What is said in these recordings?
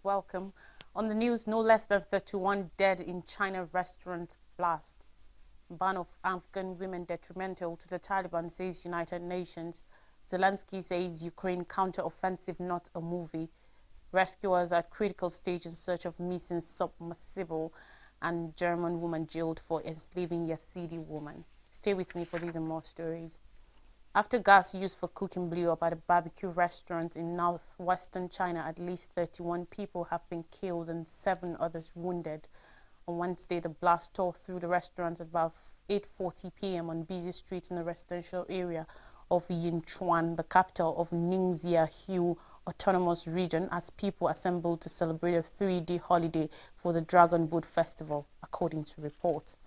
welcome. On the news, no less than 31 dead in China restaurant blast. Ban of Afghan women detrimental to the Taliban, says United Nations. Zelensky says Ukraine counter-offensive not a movie. Rescuers at critical stage in search of missing submersible, and German woman jailed for enslaving Yazidi woman. Stay with me for these and more stories. After gas used for cooking blew up at a barbecue restaurant in northwestern China, at least 31 people have been killed and 7 others wounded. On Wednesday, the blast tore through the restaurant at about 8:40 p.m. on busy streets in the residential area of Yinchuan, the capital of Ningxia Hu Autonomous Region, as people assembled to celebrate a 3-day holiday for the Dragon Boat Festival, according to reports.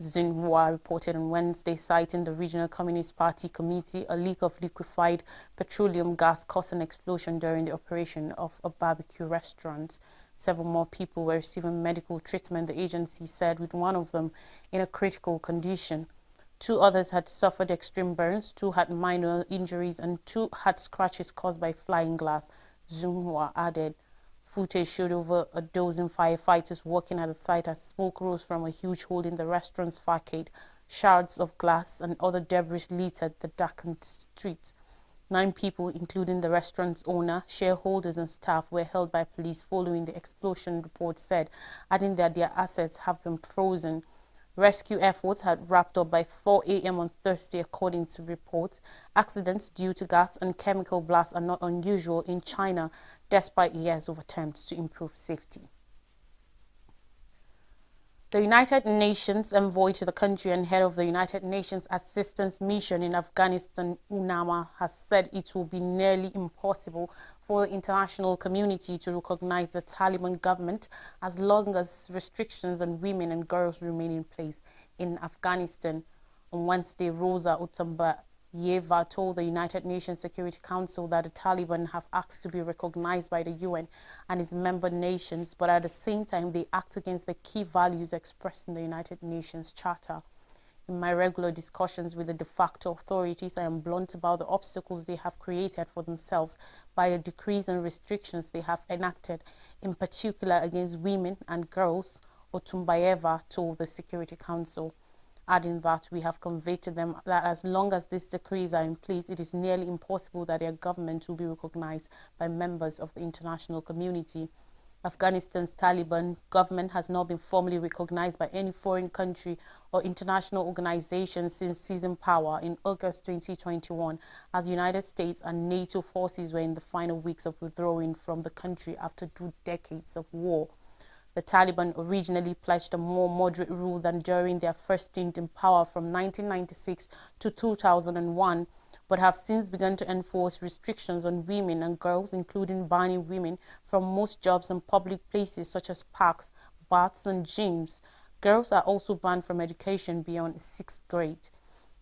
Xinhua reported on Wednesday, citing the Regional Communist Party committee, a leak of liquefied petroleum gas caused an explosion during the operation of a barbecue restaurant. Several more people were receiving medical treatment, the agency said, with one of them in a critical condition. 2 others had suffered extreme burns, 2 had minor injuries, and 2 had scratches caused by flying glass, Xinhua added. Footage showed over a dozen firefighters working at the site as smoke rose from a huge hole in the restaurant's facade. Shards of glass and other debris littered the darkened streets. 9 people, including the restaurant's owner, shareholders and staff, were held by police following the explosion, report said, adding that their assets have been frozen. Rescue efforts had wrapped up by 4 a.m. on Thursday, according to reports. Accidents due to gas and chemical blasts are not unusual in China, despite years of attempts to improve safety. The United Nations envoy to the country and head of the United Nations Assistance Mission in Afghanistan, UNAMA, has said it will be nearly impossible for the international community to recognize the Taliban government as long as restrictions on women and girls remain in place in Afghanistan. On Wednesday, Rosa Otunbayeva told the United Nations Security Council that the Taliban have asked to be recognized by the UN and its member nations, but at the same time they act against the key values expressed in the United Nations Charter. In my regular discussions with the de facto authorities, I am blunt about the obstacles they have created for themselves by the decrees and restrictions they have enacted, in particular against women and girls, Otunbayeva told the Security Council, adding that we have conveyed to them that as long as these decrees are in place, it is nearly impossible that their government will be recognized by members of the international community. Afghanistan's Taliban government has not been formally recognized by any foreign country or international organization since seizing power in August 2021, as United States and NATO forces were in the final weeks of withdrawing from the country after 2 decades of war. The Taliban originally pledged a more moderate rule than during their first stint in power from 1996 to 2001, but have since begun to enforce restrictions on women and girls, including banning women from most jobs and public places such as parks, baths, and gyms. Girls are also banned from education beyond 6th grade.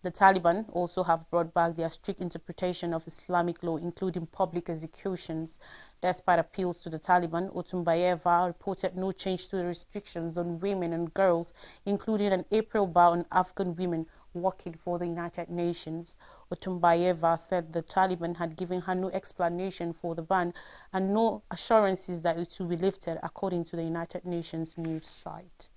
The Taliban also have brought back their strict interpretation of Islamic law, including public executions. Despite appeals to the Taliban, Otunbayeva reported no change to the restrictions on women and girls, including an April ban on Afghan women working for the United Nations. Otunbayeva said the Taliban had given her no explanation for the ban and no assurances that it will be lifted, according to the United Nations news site.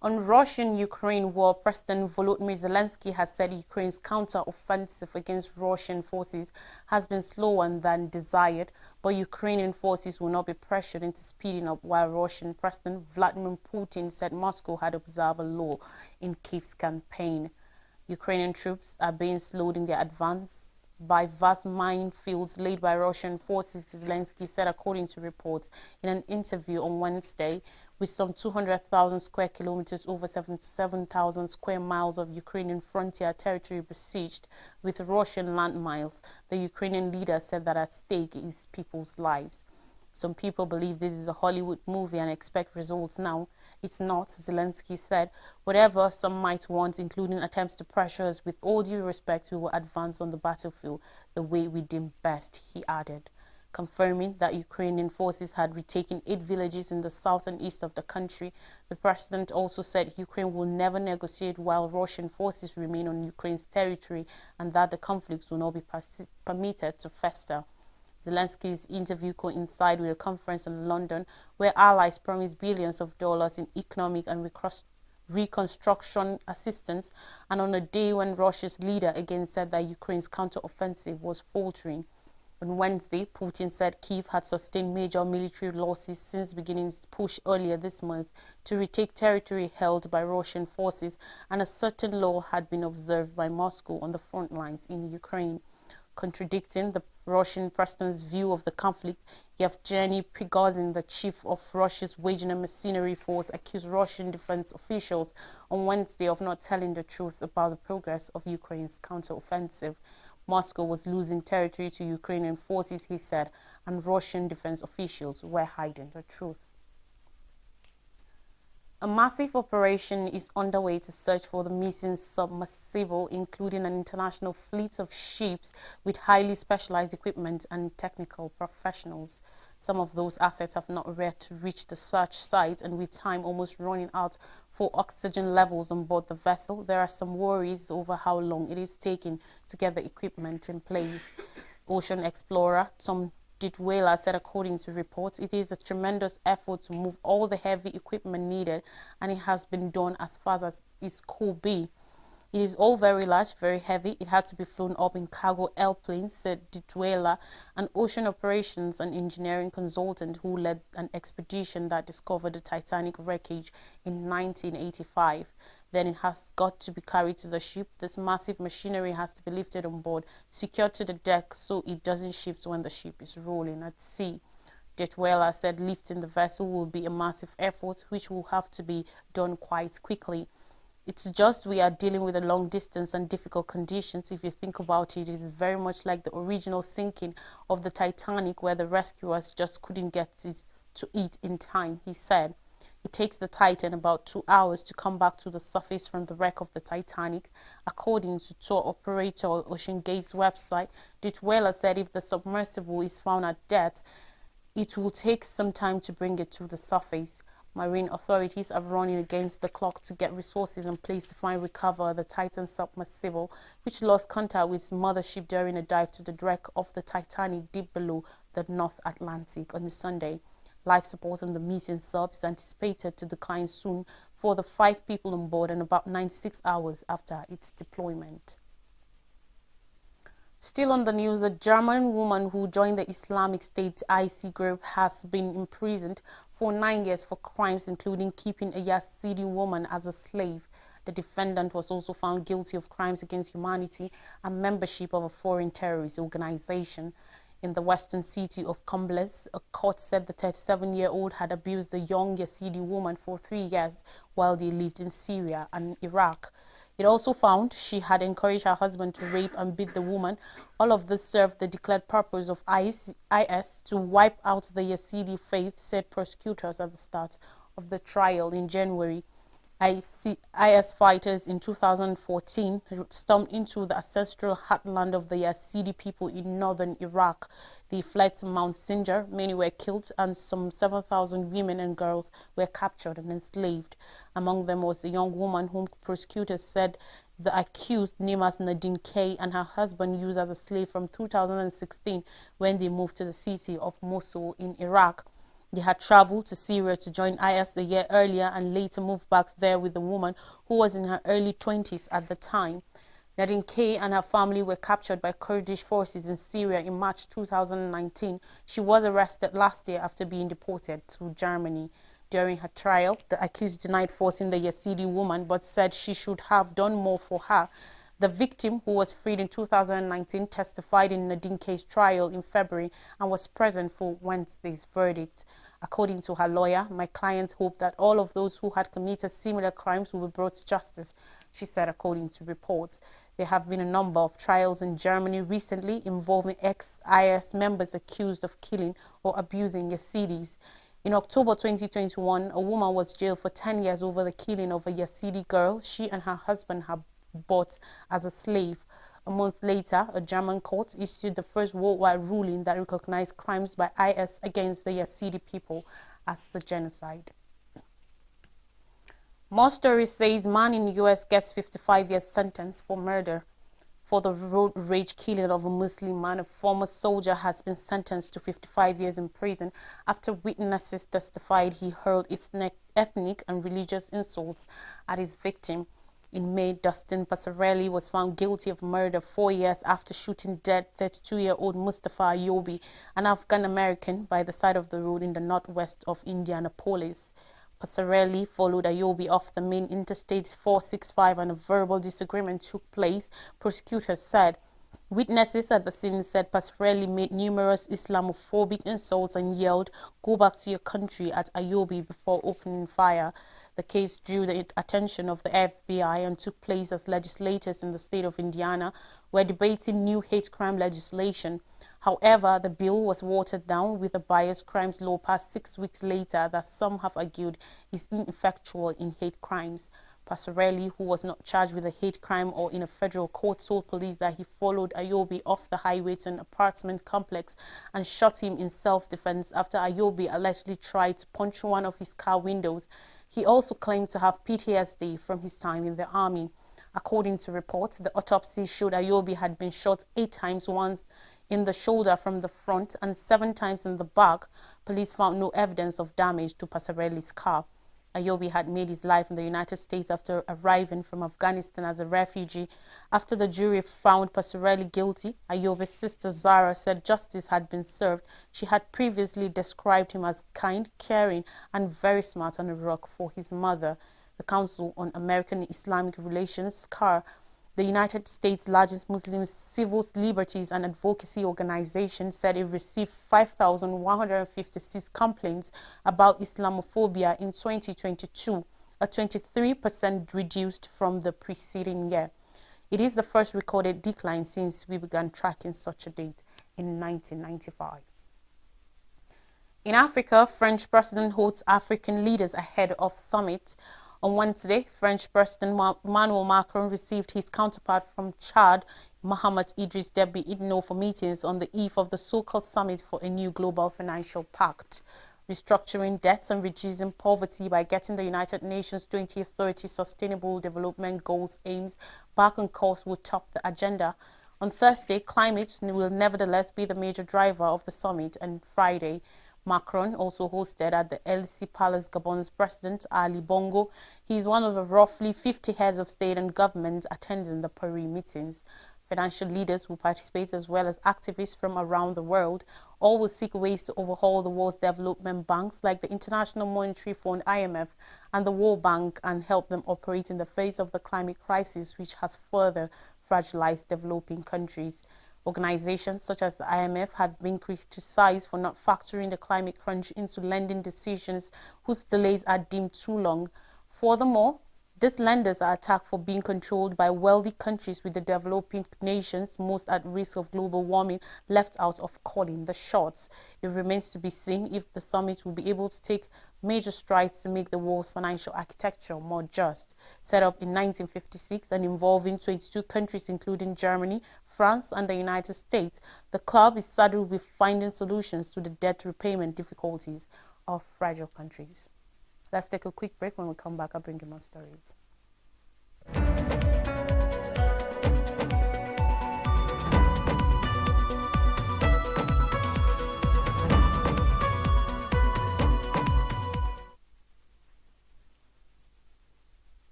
On Russian-Ukraine war, President Volodymyr Zelensky has said Ukraine's counter-offensive against Russian forces has been slower than desired, but Ukrainian forces will not be pressured into speeding up, while Russian President Vladimir Putin said Moscow had observed a lull in Kyiv's campaign. Ukrainian troops are being slowed in their advance by vast minefields laid by Russian forces, Zelensky said, according to reports in an interview on Wednesday. With some 200,000 square kilometers, over 77,000 square miles of Ukrainian frontier territory besieged with Russian landmines, the Ukrainian leader said that at stake is people's lives. Some people believe this is a Hollywood movie and expect results now. It's not, Zelensky said. Whatever some might want, including attempts to pressure us, with all due respect, we will advance on the battlefield the way we deem best, he added, confirming that Ukrainian forces had retaken 8 villages in the south and east of the country. The president also said Ukraine will never negotiate while Russian forces remain on Ukraine's territory and that the conflict will not be permitted to fester. Zelensky's interview coincided with a conference in London where allies promised billions of dollars in economic and reconstruction assistance, and on a day when Russia's leader again said that Ukraine's counteroffensive was faltering. On Wednesday, Putin said Kyiv had sustained major military losses since beginning its push earlier this month to retake territory held by Russian forces, and a certain lull had been observed by Moscow on the front lines in Ukraine. Contradicting the Russian president's view of the conflict, Yevgeny Prigozhin, the chief of Russia's Wagner mercenary force, accused Russian defense officials on Wednesday of not telling the truth about the progress of Ukraine's counteroffensive. Moscow was losing territory to Ukrainian forces, he said, and Russian defense officials were hiding the truth. A massive operation is underway to search for the missing submersible, including an international fleet of ships with highly specialized equipment and technical professionals. Some of those assets have not yet reached the search site, and with time almost running out for oxygen levels on board the vessel, there are some worries over how long it is taking to get the equipment in place. Ocean explorer Tom Ditwela said, according to reports, it is a tremendous effort to move all the heavy equipment needed, and it has been done as fast as it could be. It is all very large, very heavy. It had to be flown up in cargo airplanes, said Ditwela, an ocean operations and engineering consultant who led an expedition that discovered the Titanic wreckage in 1985. Then it has got to be carried to the ship. This massive machinery has to be lifted on board, secured to the deck so it doesn't shift when the ship is rolling at sea. Ditwela said lifting the vessel will be a massive effort, which will have to be done quite quickly. It's just we are dealing with a long distance and difficult conditions. If you think about it, it is very much like the original sinking of the Titanic, where the rescuers just couldn't get to it in time, he said. It takes the Titan about 2 hours to come back to the surface from the wreck of the Titanic. According to tour operator OceanGate's website, Ditwela said if the submersible is found at depth, it will take some time to bring it to the surface. Marine authorities are running against the clock to get resources in place to find and recover the Titan submersible, which lost contact with its mothership during a dive to the wreck of the Titanic deep below the North Atlantic on Sunday. Life support on the missing sub is anticipated to decline soon for the 5 people on board and about 96 hours after its deployment. Still on the news, a German woman who joined the Islamic State IC group has been imprisoned for 9 years for crimes including keeping a Yazidi woman as a slave. The defendant was also found guilty of crimes against humanity and membership of a foreign terrorist organization. In the western city of Koblenz, a court said the 37-year-old had abused the young Yazidi woman for 3 years while they lived in Syria and Iraq. It also found she had encouraged her husband to rape and beat the woman. All of this served the declared purpose of IS to wipe out the Yazidi faith, said prosecutors at the start of the trial in January. IS fighters in 2014 stormed into the ancestral heartland of the Yazidi people in northern Iraq. They fled to Mount Sinjar. Many were killed and some 7,000 women and girls were captured and enslaved. Among them was the young woman whom prosecutors said the accused, named as Nadine K, and her husband used as a slave from 2016 when they moved to the city of Mosul in Iraq. They had traveled to Syria to join IS a year earlier and later moved back there with a woman who was in her early 20s at the time. Nadine K and her family were captured by Kurdish forces in Syria in March 2019. She was arrested last year after being deported to Germany. During her trial, the accused denied forcing the Yazidi woman but said she should have done more for her. The victim, who was freed in 2019, testified in Nadine K's trial in February and was present for Wednesday's verdict. According to her lawyer, my clients hope that all of those who had committed similar crimes will be brought to justice, she said, according to reports. There have been a number of trials in Germany recently involving ex-IS members accused of killing or abusing Yazidis. In October 2021, a woman was jailed for 10 years over the killing of a Yazidi girl she and her husband had bought as a slave. A month later, a German court issued the first worldwide ruling that recognized crimes by IS against the Yazidi people as a genocide. More Stories says man in US gets 55 years sentence for murder. for the road rage killing of a Muslim man. A former soldier has been sentenced to 55 years in prison after witnesses testified he hurled ethnic and religious insults at his victim. In May, Dustin Passarelli was found guilty of murder 4 years after shooting dead 32-year-old Mustafa Ayobi, an Afghan-American, by the side of the road in the northwest of Indianapolis. Passarelli followed Ayobi off the main Interstate 465 and a verbal disagreement took place, prosecutors said. Witnesses at the scene said Passarelli made numerous Islamophobic insults and yelled, "Go back to your country," at Ayobi before opening fire. The case drew the attention of the FBI and took place as legislators in the state of Indiana were debating new hate crime legislation. However, the bill was watered down with a bias crimes law passed 6 weeks later that some have argued is ineffectual in hate crimes. Passarelli, who was not charged with a hate crime or in a federal court, told police that he followed Ayobi off the highway to an apartment complex and shot him in self-defense after Ayobi allegedly tried to punch one of his car windows. He also claimed to have PTSD from his time in the army. According to reports, the autopsy showed Ayobi had been shot 8 times, once in the shoulder from the front and 7 times in the back. Police found no evidence of damage to Passarelli's car. Ayobi had made his life in the United States after arriving from Afghanistan as a refugee. After the jury found Passarelli guilty, Ayobi's sister Zara said justice had been served. She had previously described him as kind, caring, and very smart on a rock for his mother. The Council on American Islamic Relations, CAR, the United States' largest Muslim civil liberties and advocacy organization, said it received 5,156 complaints about Islamophobia in 2022, a 23% reduced from the preceding year. It is the first recorded decline since we began tracking such a date in 1995. In Africa, French president holds African leaders ahead of summit. On Wednesday, French President Emmanuel Macron received his counterpart from Chad, Mohamed Idriss Déby Itno, for meetings on the eve of the so-called summit for a new global financial pact. Restructuring debts and reducing poverty by getting the United Nations 2030 Sustainable Development Goals aims back on course will top the agenda. On Thursday, climate will nevertheless be the major driver of the summit, and Friday, Macron also hosted at the Elysee Palace Gabon's President Ali Bongo. He is one of the roughly 50 heads of state and government attending the Paris meetings. Financial leaders will participate as well as activists from around the world. All will seek ways to overhaul the world's development banks like the International Monetary Fund (IMF) and the World Bank and help them operate in the face of the climate crisis, which has further fragilized developing countries. Organizations such as the IMF have been criticized for not factoring the climate crunch into lending decisions whose delays are deemed too long. Furthermore, these lenders are attacked for being controlled by wealthy countries, with the developing nations most at risk of global warming left out of calling the shots. It remains to be seen if the summit will be able to take major strides to make the world's financial architecture more just. Set up in 1956 and involving 22 countries including Germany, France and the United States, the club is saddled with finding solutions to the debt repayment difficulties of fragile countries. Let's take a quick break. When we come back, I'll bring you more stories.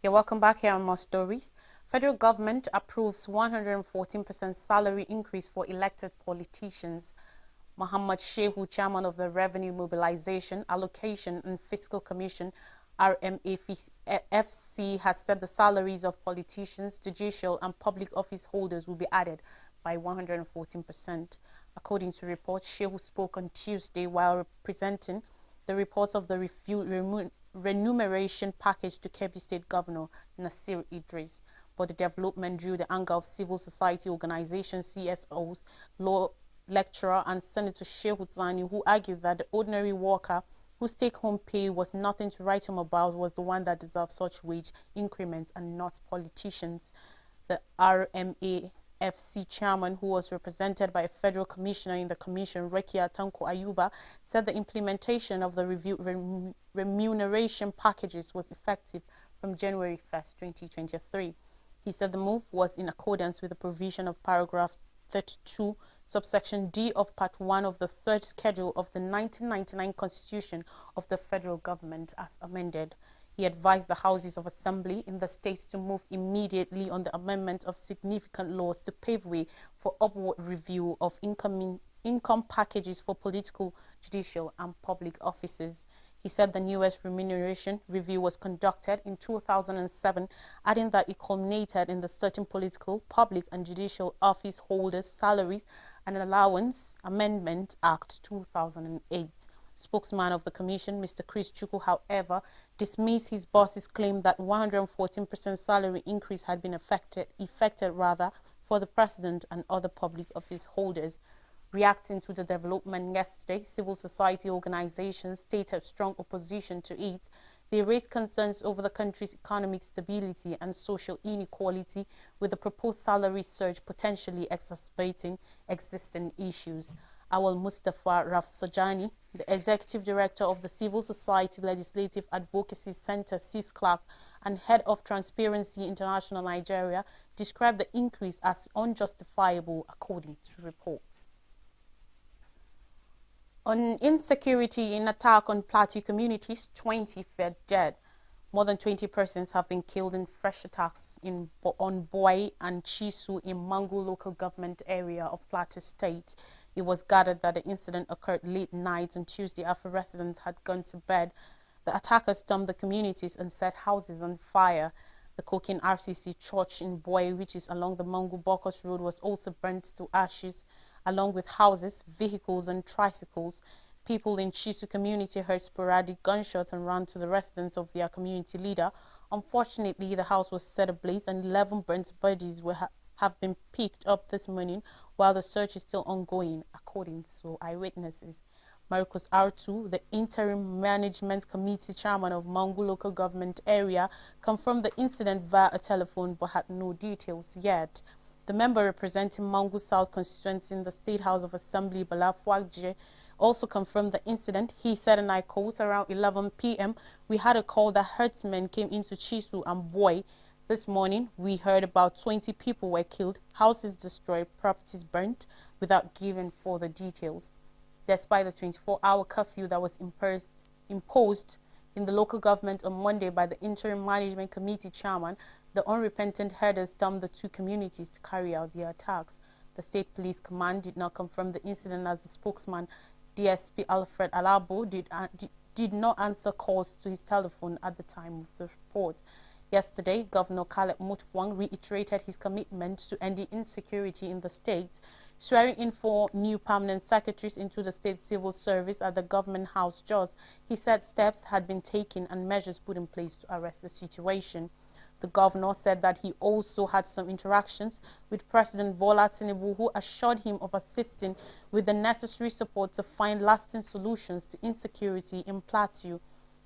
You're welcome back here on More Stories. Federal government approves 114% salary increase for elected politicians. Mohammed Shehu, chairman of the Revenue Mobilization, Allocation and Fiscal Commission, RMAFC, has said the salaries of politicians, judicial and public office holders will be added by 114%. According to reports, Shehu spoke on Tuesday while presenting the reports of the remuneration package to Kebbi State Governor Nasir Idris. But the development drew the anger of civil society organizations, CSOs, law lecturer and Senator Shehu Zani, who argued that the ordinary worker whose take-home pay was nothing to write home about was the one that deserved such wage increments and not politicians. The RMAFC chairman, who was represented by a federal commissioner in the commission, Rekia Tanko Ayuba, said the implementation of the remuneration packages was effective from January 1st, 2023. He said the move was in accordance with the provision of paragraph 32, subsection D of Part 1 of the third schedule of the 1999 Constitution of the Federal Government as amended. He advised the Houses of Assembly in the state to move immediately on the amendment of significant laws to pave way for upward review of income packages for political, judicial, and public officers. He said the newest remuneration review was conducted in 2007, adding that it culminated in the Certain Political, Public, and Judicial Office Holders' Salaries and Allowance Amendment Act 2008. Spokesman of the Commission, Mr. Chris Chukwu, however, dismissed his boss's claim that 114% salary increase had been effected for the President and other public office holders. Reacting to the development yesterday, civil society organizations stated strong opposition to it. They raised concerns over the country's economic stability and social inequality, with the proposed salary surge potentially exacerbating existing issues. Awal Mustafa Rafsanjani, the executive director of the Civil Society Legislative Advocacy Center, CISCLAC, and head of Transparency International Nigeria, described the increase as unjustifiable according to reports. On insecurity in attack on Plateau communities, 20 fell dead. More than 20 persons have been killed in fresh attacks on Boy and Chisu in Mangu local government area of Plateau State. It was gathered that the incident occurred late night on Tuesday after residents had gone to bed. The attackers stormed the communities and set houses on fire. The Kokin RCC church in Boy, which is along the Mangu-Bokos Road, was also burnt to ashes, along with houses, vehicles, and tricycles. People in Chisu community heard sporadic gunshots and ran to the residence of their community leader. Unfortunately, the house was set ablaze and 11 burnt bodies have been picked up this morning, while the search is still ongoing, according to eyewitnesses. Marcus Artu, the interim management committee chairman of Mangu local government area, confirmed the incident via a telephone but had no details yet. The member representing Mangu South constituency in the State House of Assembly, Bala Fuagje, also confirmed the incident. He said, and I quote, around 11 p.m., we had a call that herdsmen came into Chisu and Boy. This morning, we heard about 20 people were killed, houses destroyed, properties burnt, without giving further details. Despite the 24-hour curfew that was imposed in the local government on Monday by the interim management committee chairman, the unrepentant herders stormed the two communities to carry out their attacks. The State Police Command did not confirm the incident, as the spokesman, DSP Alfred Alabo, did not answer calls to his telephone at the time of the report. Yesterday, Governor Caleb Mutfwang reiterated his commitment to ending insecurity in the state, swearing in 4 new permanent secretaries into the state civil service at the Government House Jos. He said steps had been taken and measures put in place to arrest the situation. The governor said that he also had some interactions with President Bola Tinubu, who assured him of assisting with the necessary support to find lasting solutions to insecurity in Plateau.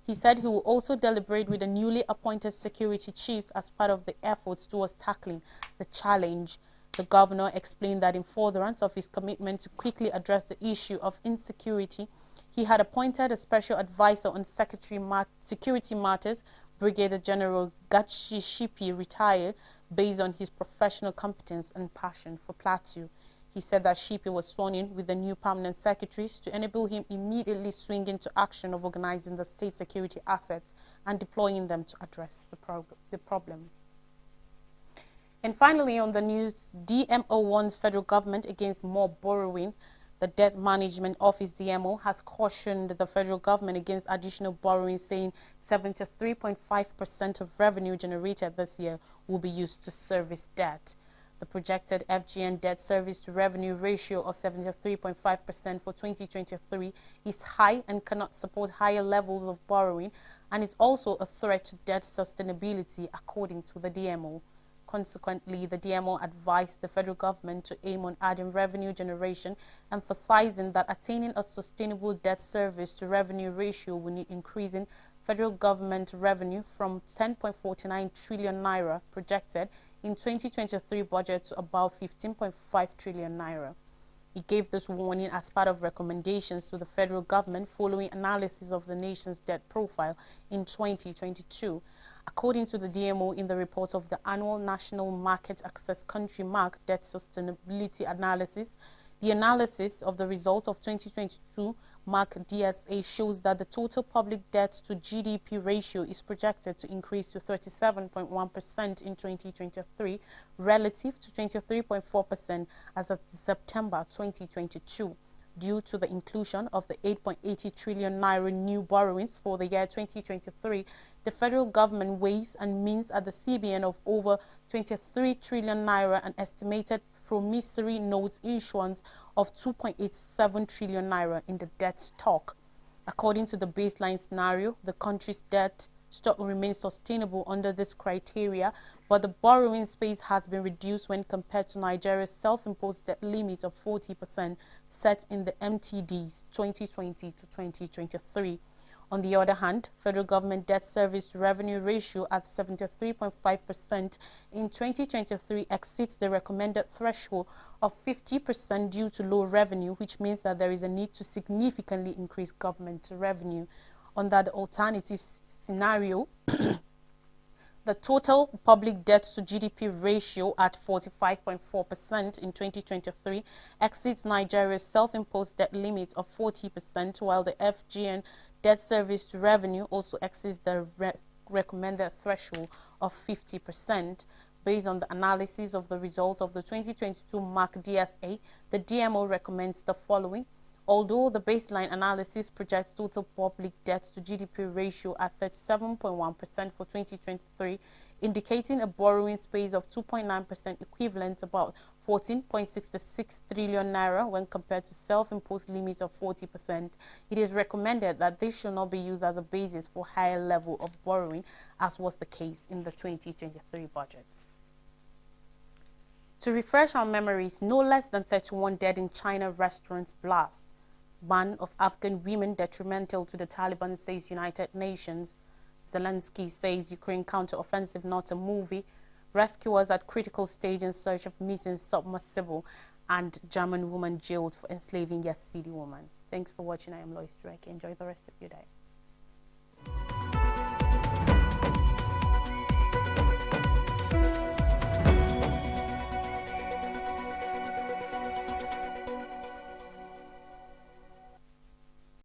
He said he will also deliberate with the newly appointed security chiefs as part of the efforts towards tackling the challenge. The governor explained that in furtherance of his commitment to quickly address the issue of insecurity, he had appointed a special advisor on security matters, Brigadier General Gachi Shipi, retired, based on his professional competence and passion for Plateau. He said that Shipi was sworn in with the new permanent secretaries to enable him immediately swing into action of organizing the state security assets and deploying them to address the problem. And finally, on the news, DMO warns federal government against more borrowing. The Debt Management Office, DMO, has cautioned the federal government against additional borrowing, saying 73.5% of revenue generated this year will be used to service debt. The projected FGN debt service to revenue ratio of 73.5% for 2023 is high and cannot support higher levels of borrowing, and is also a threat to debt sustainability, according to the DMO. Consequently, the DMO advised the federal government to aim on adding revenue generation, emphasizing that attaining a sustainable debt service to revenue ratio will need increasing federal government revenue from 10.49 trillion naira projected in 2023 budget to about 15.5 trillion naira. He gave this warning as part of recommendations to the federal government following analysis of the nation's debt profile in 2022. According to the DMO in the report of the annual National Market Access Country Mark Debt Sustainability Analysis, the analysis of the results of 2022 Mark DSA shows that the total public debt to GDP ratio is projected to increase to 37.1% in 2023 relative to 23.4% as of September 2022. Due to the inclusion of the 8.80 trillion naira new borrowings for the year 2023, the federal government weighs and means at the CBN of over 23 trillion naira and estimated promissory notes issuance of 2.87 trillion naira in the debt stock. According to the baseline scenario, the country's debt stock remains sustainable under this criteria, but the borrowing space has been reduced when compared to Nigeria's self-imposed debt limit of 40% set in the MTDs 2020 to 2023. On the other hand, federal government debt service to revenue ratio at 73.5% in 2023 exceeds the recommended threshold of 50% due to low revenue, which means that there is a need to significantly increase government revenue. Under the alternative scenario, the total public debt to GDP ratio at 45.4% in 2023 exceeds Nigeria's self-imposed debt limit of 40%, while the FGN debt service to revenue also exceeds the recommended threshold of 50%. Based on the analysis of the results of the 2022 Mark DSA, the DMO recommends the following. Although the baseline analysis projects total public debt to GDP ratio at 37.1% for 2023, indicating a borrowing space of 2.9% equivalent to about 14.66 trillion naira when compared to self-imposed limit of 40%, it is recommended that this should not be used as a basis for higher level of borrowing, as was the case in the 2023 budget. To refresh our memories, no less than 31 dead in China restaurant blast. Ban of Afghan women detrimental to the Taliban, says United Nations. Zelensky says Ukraine counter-offensive not a movie. Rescuers at critical stage in search of missing submersible. And German woman jailed for enslaving Yazidi woman. Thanks for watching. I am Lois Drake. Enjoy the rest of your day.